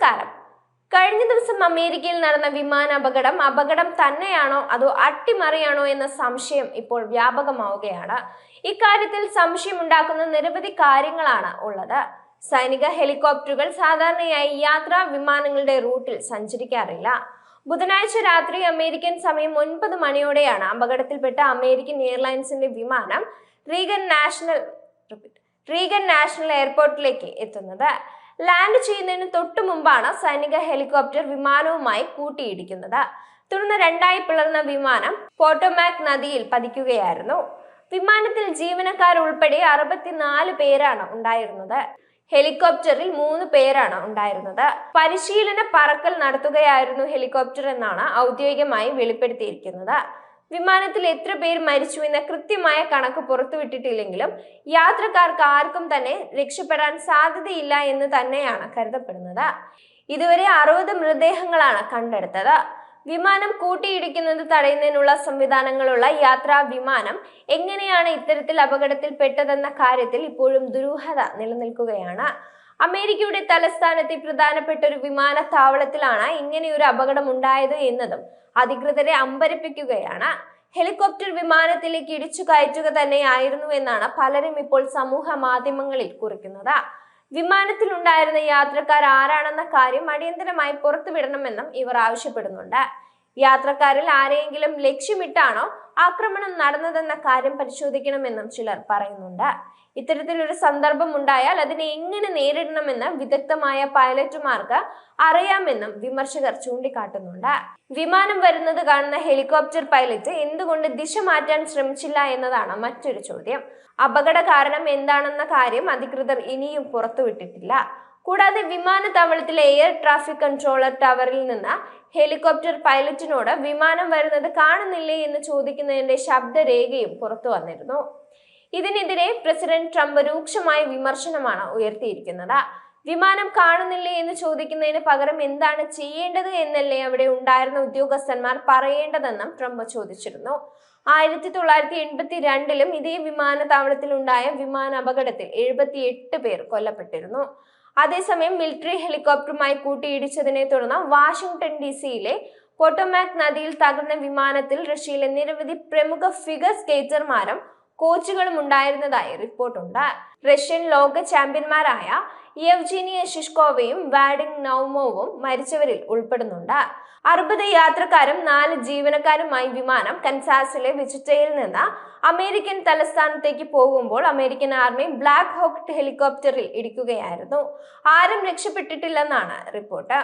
നമസ്കാരം. കഴിഞ്ഞ ദിവസം അമേരിക്കയിൽ നടന്ന വിമാന അപകടം തന്നെയാണോ അതോ അട്ടിമറിയാണോ എന്ന സംശയം ഇപ്പോൾ വ്യാപകമാവുകയാണ്. ഇക്കാര്യത്തിൽ സംശയമുണ്ടാക്കുന്ന നിരവധി കാര്യങ്ങളാണ് ഉള്ളത്. സൈനിക ഹെലികോപ്റ്ററുകൾ സാധാരണയായി യാത്രാ വിമാനങ്ങളുടെ റൂട്ടിൽ സഞ്ചരിക്കാറില്ല. ബുധനാഴ്ച രാത്രി അമേരിക്കൻ സമയം 9 മണിയോടെയാണ് അപകടത്തിൽപ്പെട്ട അമേരിക്കൻ എയർലൈൻസിന്റെ വിമാനം റീഗൻ നാഷണൽ എയർപോർട്ടിലേക്ക് എത്തുന്നത്. ലാൻഡ് ചെയ്യുന്നതിന് തൊട്ടു മുമ്പാണ് സൈനിക ഹെലികോപ്റ്റർ വിമാനവുമായി കൂട്ടിയിടിക്കുന്നത്. തുടർന്ന് രണ്ടായി പിളർന്ന വിമാനം പോട്ടോമാക് നദിയിൽ പതിക്കുകയായിരുന്നു. വിമാനത്തിൽ ജീവനക്കാരുൾപ്പെടെ 64 പേരാണ് ഉണ്ടായിരുന്നത്. ഹെലികോപ്റ്ററിൽ 3 പേരാണ് ഉണ്ടായിരുന്നത്. പരിശീലന പറക്കൽ നടത്തുകയായിരുന്നു ഹെലികോപ്റ്റർ എന്നാണ് ഔദ്യോഗികമായി വെളിപ്പെടുത്തിയിരിക്കുന്നത്. വിമാനത്തിൽ എത്ര പേർ മരിച്ചു എന്ന കൃത്യമായ കണക്ക് പുറത്തുവിട്ടിട്ടില്ലെങ്കിലും യാത്രക്കാർക്ക് ആർക്കും തന്നെ രക്ഷപ്പെടാൻ സാധ്യതയില്ല എന്ന് തന്നെയാണ് കരുതപ്പെടുന്നത്. ഇതുവരെ 60 മൃതദേഹങ്ങളാണ് കണ്ടെടുത്തത്. വിമാനം കൂട്ടിയിടിക്കുന്നത് തടയുന്നതിനുള്ള സംവിധാനങ്ങളുള്ള യാത്രാ വിമാനം എങ്ങനെയാണ് ഇത്തരത്തിൽ അപകടത്തിൽപ്പെട്ടതെന്ന കാര്യത്തിൽ ഇപ്പോഴും ദുരൂഹത നിലനിൽക്കുകയാണ്. അമേരിക്കയുടെ തലസ്ഥാനത്തെ പ്രധാനപ്പെട്ട ഒരു വിമാനത്താവളത്തിലാണ് ഇങ്ങനെയൊരു അപകടം ഉണ്ടായത് എന്നതും അധികൃതരെ അമ്പരപ്പിക്കുകയാണ്. ഹെലികോപ്റ്റർ വിമാനത്തിലേക്ക് ഇടിച്ചു കയറ്റുക തന്നെയായിരുന്നു എന്നാണ് പലരും ഇപ്പോൾ സമൂഹ മാധ്യമങ്ങളിൽ കുറിക്കുന്നത്. വിമാനത്തിൽ ഉണ്ടായിരുന്ന യാത്രക്കാർ ആരാണെന്ന കാര്യം അടിയന്തരമായി പുറത്തുവിടണമെന്നും ഇവർ ആവശ്യപ്പെടുന്നുണ്ട്. യാത്രക്കാരിൽ ആരെയെങ്കിലും ലക്ഷ്യമിട്ടാണോ ആക്രമണം നടന്നതെന്ന കാര്യം പരിശോധിക്കണമെന്നും ചിലർ പറയുന്നുണ്ട്. ഇത്തരത്തിലൊരു സന്ദർഭം ഉണ്ടായാൽ അതിനെ എങ്ങനെ നേരിടണമെന്ന് വിദഗ്ധമായ പൈലറ്റുമാർക്ക് അറിയാമെന്നും വിമർശകർ ചൂണ്ടിക്കാട്ടുന്നുണ്ട്. വിമാനം വരുന്നത് കാണുന്ന ഹെലികോപ്റ്റർ പൈലറ്റ് എന്തുകൊണ്ട് ദിശ മാറ്റാൻ ശ്രമിച്ചില്ല എന്നതാണ് മറ്റൊരു ചോദ്യം. അപകട കാരണം എന്താണെന്ന കാര്യം അധികൃതർ ഇനിയും പുറത്തുവിട്ടിട്ടില്ല. കൂടാതെ വിമാനത്താവളത്തിലെ എയർ ട്രാഫിക് കൺട്രോളർ ടവറിൽ നിന്ന് ഹെലികോപ്റ്റർ പൈലറ്റിനോട് വിമാനം വരുന്നത് കാണുന്നില്ലേ എന്ന് ചോദിക്കുന്നതിന്റെ ശബ്ദരേഖയും പുറത്തു വന്നിരുന്നു. ഇതിനെതിരെ പ്രസിഡന്റ് ട്രംപ് രൂക്ഷമായ വിമർശനമാണ് ഉയർത്തിയിരിക്കുന്നത്. വിമാനം കാണുന്നില്ലേ എന്ന് ചോദിക്കുന്നതിന് പകരം എന്താണ് ചെയ്യേണ്ടത് എന്നല്ലേ അവിടെ ഉണ്ടായിരുന്ന ഉദ്യോഗസ്ഥന്മാർ പറയേണ്ടതെന്നും ട്രംപ് ചോദിച്ചിരുന്നു. 1982 ഇതേ വിമാനത്താവളത്തിൽ ഉണ്ടായ വിമാന അപകടത്തിൽ 78 പേർ കൊല്ലപ്പെട്ടിരുന്നു. അതേസമയം മിലിറ്ററി ഹെലികോപ്റ്ററുമായി കൂട്ടിയിടിച്ചതിനെ തുടർന്ന് വാഷിംഗ്ടൺ DC-യിലെ പോട്ടോമാക് നദിയിൽ തകർന്ന വിമാനത്തിൽ റഷ്യയിലെ നിരവധി പ്രമുഖ ഫിഗർ സ്കേറ്റർമാരും കോച്ചുകളും ഉണ്ടായിരുന്നതായി റിപ്പോർട്ടുണ്ട്. റഷ്യൻ ലോക ചാമ്പ്യന്മാരായ യെവ്ജീനി ഷിഷ്കോവയും വാഡിം നൗമോവും മരിച്ചവരിൽ ഉൾപ്പെടുന്നുണ്ട്. 60 യാത്രക്കാരും 4 ജീവനക്കാരുമായി വിമാനം കൻസാസിലെ വിച്ചിറ്റയിൽ നിന്ന് അമേരിക്കൻ തലസ്ഥാനത്തേക്ക് പോകുമ്പോൾ അമേരിക്കൻ ആർമി ബ്ലാക്ക് ഹോക്ക് ഹെലികോപ്റ്ററിൽ ഇടിക്കുകയായിരുന്നു. ആരും രക്ഷപ്പെട്ടിട്ടില്ലെന്നാണ് റിപ്പോർട്ട്.